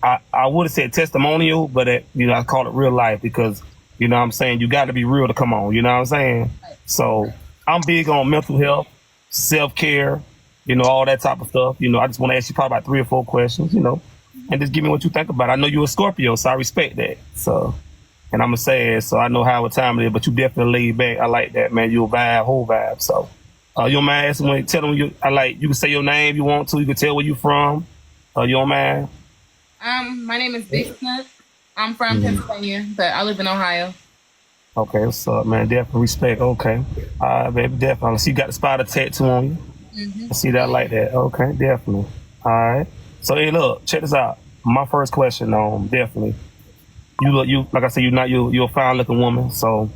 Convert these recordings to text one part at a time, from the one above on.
I would have said testimonial, but I call it real life because you know what I'm saying, you got to be real to come on. You know what I'm saying? So I'm big on mental health, self care, all that type of stuff. I just want to ask you probably about 3 or 4 questions, and just give me what you think about it. I know you're a Scorpio, so I respect that. So, and I'm a sad, so I know how what time it is, but you definitely laid back. I like that, man. You're a vibe, whole vibe. So, you don't mind asking when tell them you can say your name if you want to. You can tell where you from. You don't mind? My name is Big Snuck. I'm from Pennsylvania, but I live in Ohio. Okay, what's up, man? Definitely respect. Okay. All right, baby, definitely. I see you got the spider tattoo on you. I see that like that. Okay, definitely. All right. So, hey, look, check this out. My first question, definitely. You like I said, you're a fine looking woman. So,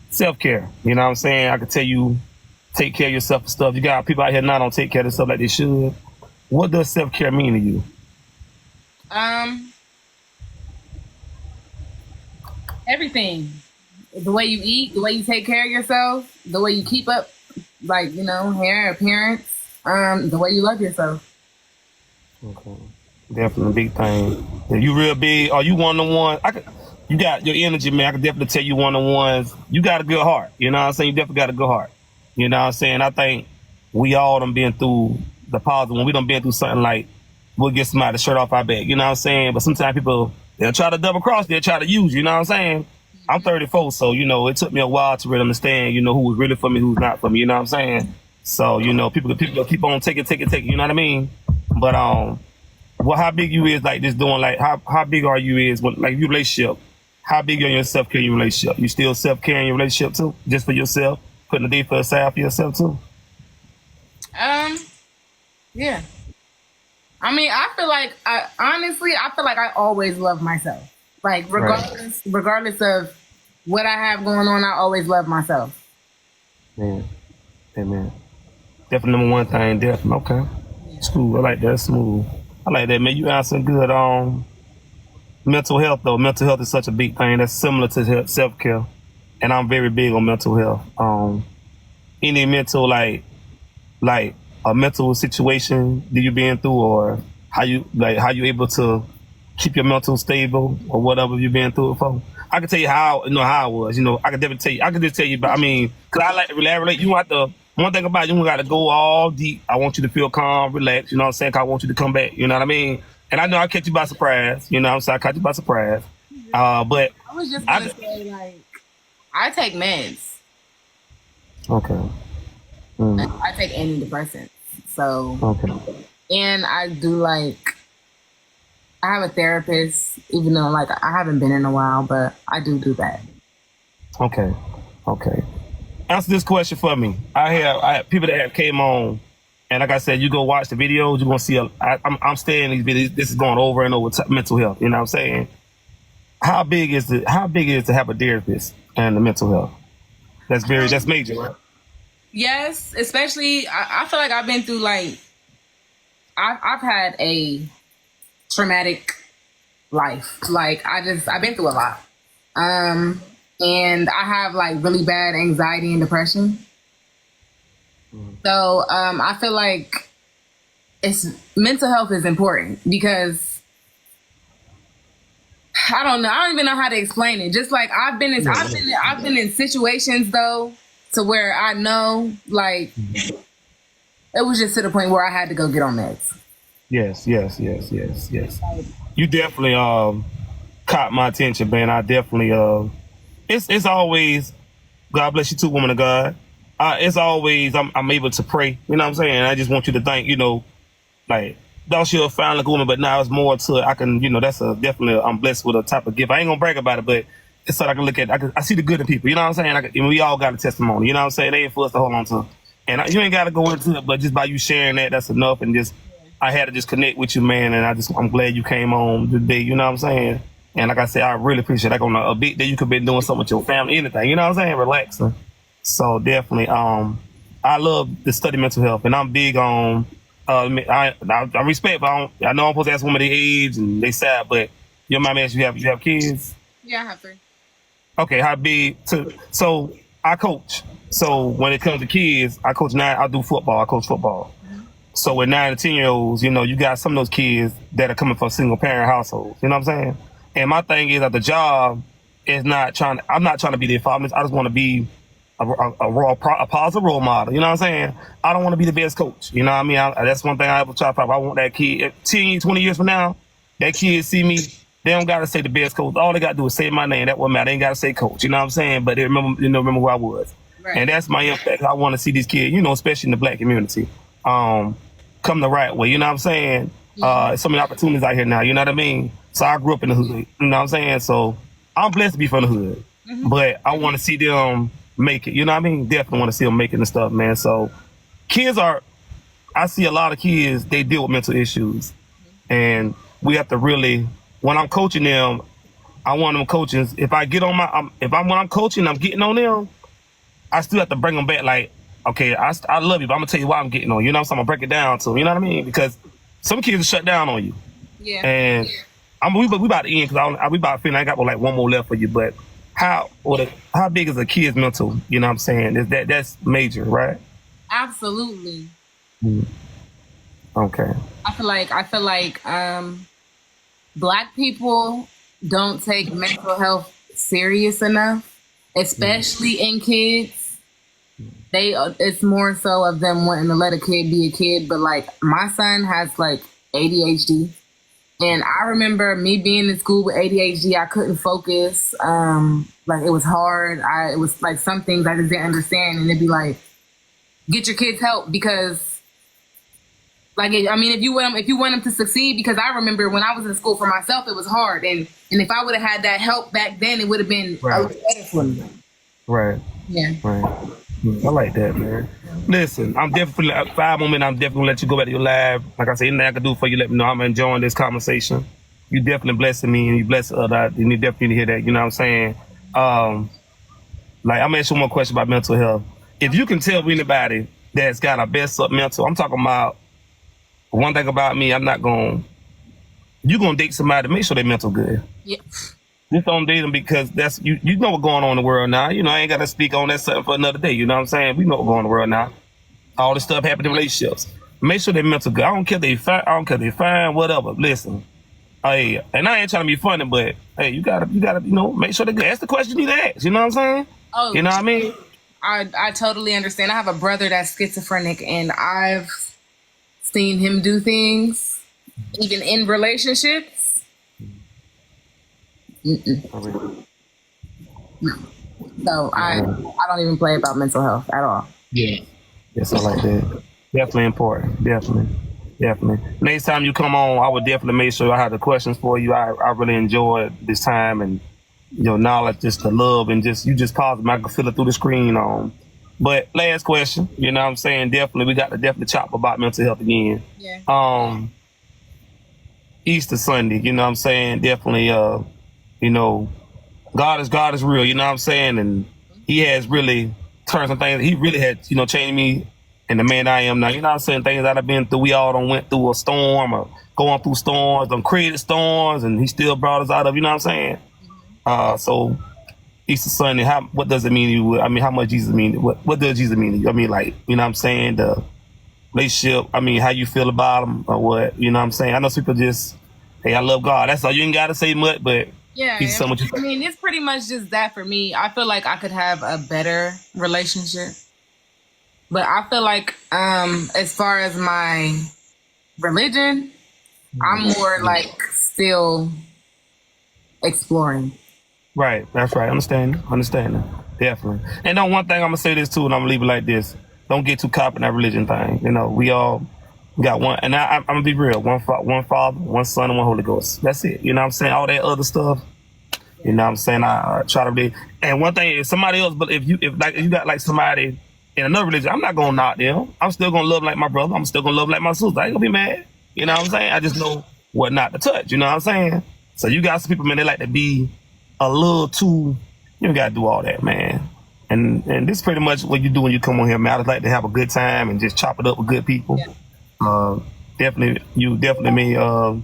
self care. You know what I'm saying? I can tell you take care of yourself and stuff. You got people out here now don't take care of themselves like they should. What does self care mean to you? Everything. The way you eat, the way you take care of yourself, the way you keep up, like, hair, appearance, the way you love yourself. Okay. Definitely a big thing. If you real big, are you one of the ones? You got your energy, man. I can definitely tell you one of the ones. You got a good heart. You know what I'm saying? You definitely got a good heart. You know what I'm saying? I think we all done been through the positive. When we done been through something like we'll get somebody the shirt off our back. You know what I'm saying? But sometimes people, they'll try to double cross. They'll try to use you. You know what I'm saying? I'm 34, so, it took me a while to really understand, who was really for me, who's not for me. You know what I'm saying? So, people keep on taking. You know what I mean? But, how big you is like this doing, like how big are you is when, like your relationship? How big are your self-care in your relationship? You still self-care in your relationship too? Just for yourself? Putting a day for aside for yourself too? Yeah. I mean, I feel like I always love myself. Like regardless of what I have going on, I always love myself. Man. Amen. Definitely number one thing, definitely. Okay. It's cool. I like that. Smooth. I like that, man. You answering good on mental health though. Mental health is such a big thing. That's similar to self care. And I'm very big on mental health. Any mental like a mental situation that you been through, or how you able to keep your mental stable or whatever you been through it for. I can tell you how I was. I can definitely tell you. I can just tell you. But I mean, cause I like to relate. You don't have to. One thing about it, you don't got to go all deep. I want you to feel calm, relax. You know what I'm saying? Cause I want you to come back. You know what I mean? And I know I catch you by surprise. You know what I'm saying? I catch you by surprise. But I was just gonna say, like, I take meds. Okay. I take antidepressants. So Okay. and I do I have a therapist, even though I haven't been in a while, but I do that. Okay. Answer this question for me. I have people that have came on, and like I said, you go watch the videos, you're gonna see. I'm staying these videos. This is going over and over mental health. You know what I'm saying? How big is it to have a therapist and the mental health? That's major, right? Yes, especially I feel like I've been through I've had a traumatic life. I've been through a lot. And I have really bad anxiety and depression. So I feel like mental health is important because I don't know. I don't even know how to explain it. Just I've been in situations though to where I know it was just to the point where I had to go get on meds. Yes. You definitely caught my attention, man. I definitely it's always God bless you too, woman of God. It's always I'm able to pray. You know what I'm saying? I just want you to think, though you're a fine looking woman, but now it's more to I can, that's definitely I'm blessed with a type of gift. I ain't gonna brag about it, but it's so I can look at. I see the good in people. You know what I'm saying? We all got a testimony. You know what I'm saying? They ain't for us to hold on to. And you ain't got to go into it, but just by you sharing that's enough. And I had to just connect with you, man. And I'm glad you came on today. You know what I'm saying? And like I said, I really appreciate it. On a big day, you could be doing something with your family, anything. You know what I'm saying? Relaxing. So definitely, I love to study mental health, and I'm big on. I respect, but I know I'm supposed to ask women their age and they sad, but your mom asked you have kids. Yeah, I have 3. Okay, how big? So I coach. So when it comes to kids, I coach now. I do football. I coach football. So with 9 and 10-year-olds, you know, you got some of those kids that are coming from single parent households. You know what I'm saying? And my thing is that the job is I'm not trying to be their father. I just want to be a positive role model. You know what I'm saying? I don't want to be the best coach. You know what I mean? That's one thing I ever try to find. I want that kid 10, 20 years from now, that kid see me, they don't got to say the best coach. All they got to do is say my name. That what matter. They ain't got to say coach. You know what I'm saying? But they remember who I was. Right. And that's my impact. I want to see these kids, you know, especially in the black community, come the right way. You know what I'm saying? So many opportunities out here now. You know what I mean? So I grew up in the hood. You know what I'm saying? So I'm blessed to be from the hood. But I want to see them make it. You know what I mean? Definitely want to see them make it and stuff, man. So I see a lot of kids, they deal with mental issues. And we have to really, when I'm coaching them, I want them coaching. If I get on when I'm coaching, I'm getting on them, I still have to bring them back like, okay, I love you, but I'm gonna tell you why I'm getting on you. You know what I'm saying? I'm gonna break it down to them, you know what I mean? Because some kids will shut down on you. Yeah. And we about to end because we about to finish. I got like one more left for you, but how big is a kid's mental? You know what I'm saying? That's major, right? Absolutely. Okay. I feel like Black people don't take mental health serious enough, especially in kids. It's more so of them wanting to let a kid be a kid. But like my son has like ADHD, and I remember me being in school with ADHD. I couldn't focus. Like it was hard. It was like some things I just didn't understand, and it'd be like, get your kids help because. Like, I mean, if you want them to succeed, because I remember when I was in school for myself, it was hard. And if I would have had that help back then, it would have been a lot better for me. Right. Yeah. Right. I like that, man. Listen, I'm definitely, 5 more minutes, I'm definitely going to let you go back to your live. Like I said, anything I can do for you, let me know. I'm enjoying this conversation. You definitely blessing me and you bless others. You need definitely to hear that. You know what I'm saying? Like, I'm going to ask you one more question about mental health. If you can tell anybody that's got a best up mental, I'm talking about, one thing about me, you're going to date somebody, make sure they mental good. Yeah. Just don't date them because that's, you know what's going on in the world now. You know, I ain't got to speak on that something for another day. You know what I'm saying? We know what's going on in the world now. All this stuff happening in relationships. Make sure they mental good. I don't care if they fine, whatever. Listen. Hey, and I ain't trying to be funny, but hey, you gotta, you know, make sure they good. Ask the question you need to ask. You know what I'm saying? Oh, you know what I mean? I totally understand. I have a brother that's schizophrenic, and I've seen him do things, even in relationships. No. So I don't even play about mental health at all. Yeah. Yes, I like that. Definitely important. Definitely. Next time you come on, I would definitely make sure I have the questions for you. I really enjoyed this time and your knowledge, just the love and you just positive. I can feel it through the screen. But last question, you know what I'm saying? Definitely, we got to definitely chop about mental health again. Yeah. Easter Sunday, you know what I'm saying? Definitely, you know, God is real, you know what I'm saying? And he has really turned some things. He really had, you know, changed me and the man I am now. You know what I'm saying? Things that I've been through, we all done went through a storm or going through storms, done created storms, and he still brought us out of, you know what I'm saying? So Easter Sunday, what does it mean to you? I mean, how much Jesus mean? What does Jesus mean to you? I mean, like, you know what I'm saying? The relationship, I mean, how you feel about him or what, you know what I'm saying? I know some people just, hey, I love God. That's all. You ain't got to say much, but yeah, I mean, it's pretty much just that for me. I feel like I could have a better relationship. But I feel like as far as my religion, I'm more like still exploring. Right, that's right. Understand that. Definitely. And then one thing I'm gonna say this too, and I'm gonna leave it like this: don't get too caught in that religion thing. You know, we all got one, and I'm gonna be real: one Father, one Son, and one Holy Ghost. That's it. You know what I'm saying? All that other stuff. You know what I'm saying? I try to be. And one thing is somebody else, but if you got like somebody in another religion, I'm not gonna knock them. I'm still gonna love like my brother. I'm still gonna love like my sister. I ain't gonna be mad. You know what I'm saying? I just know what not to touch. You know what I'm saying? So you got some people, man, they like to be a little too, you don't gotta do all that, man. And this is pretty much what you do when you come on here, man. I just like to have a good time and just chop it up with good people. Yeah. You definitely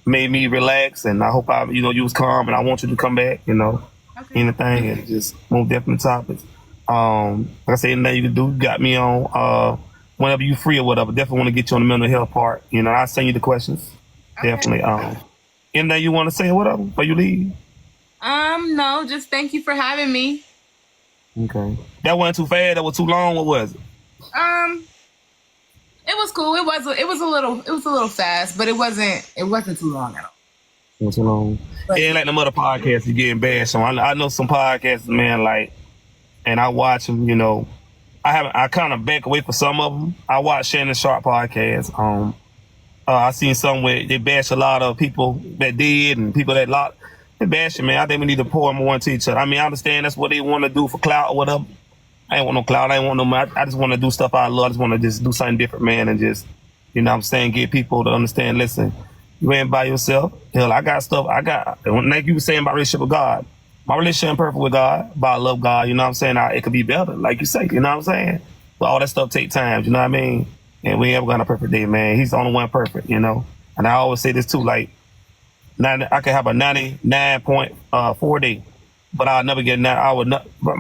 made me relax, and I hope you was calm, and I want you to come back, you know. Okay. Anything, and just more definite topics. Like I said, anything you can do, got me on whenever you free or whatever. Definitely want to get you on the mental health part. You know, I'll send you the questions. Okay. Definitely. Anything you want to say or whatever before you leave? No, just thank you for having me. Okay. That wasn't too fast. That was too long. What was it? It was cool. It was a little fast, but it wasn't too long at all. Not too long. But, Yeah, like the other podcasts you getting bashed on. I know some podcasts, man, like, and I watch them. You know, I kind of back away from some of them. I watch Shannon Sharp podcast. I seen some where they bash a lot of people that did and people that lot. They bash it, man. I think we need to pour more into each other. I mean, I understand that's what they want to do for clout or whatever. I ain't want no clout. I ain't want no money. I just want to do stuff I love. I just want to just do something different, man, and just, you know what I'm saying, get people to understand, listen, you ain't by yourself. Hell, I got stuff. Like you were saying about relationship with God. My relationship ain't perfect with God, but I love God. You know what I'm saying? It could be better, like you say. You know what I'm saying? But all that stuff take time. You know what I mean? And we ain't ever got a perfect day, man. He's the only one perfect, you know? And I always say this too, like, I can have a 99.4 day, but I'll never get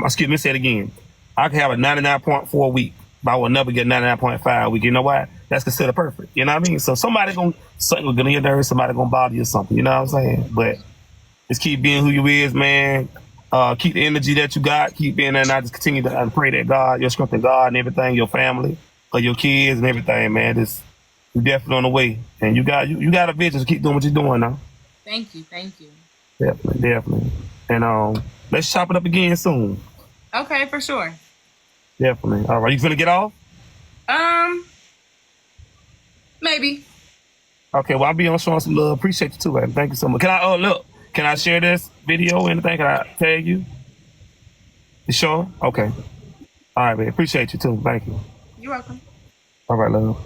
excuse me, say it again. I can have a 99.4 week, but I will never get 99.5 week. You know why? That's considered perfect. You know what I mean? So something gonna get on your nerves, somebody gonna bother you or something. You know what I'm saying? But just keep being who you is, man. Keep the energy that you got. Keep being there, and I just continue to pray that God, your strength in God and everything, your family, or your kids and everything, man. You're definitely on the way, and you got a vision. So keep doing what you're doing now. Thank you. Definitely. And let's chop it up again soon. Okay, for sure. Definitely. All right, you finna get off? Maybe. Okay, well, I'll be on showing some love. Appreciate you too, man. Thank you so much. Can I share this video or anything? Can I tag you? You sure? Okay. All right, man. Appreciate you too. Thank you. You're welcome. All right, love.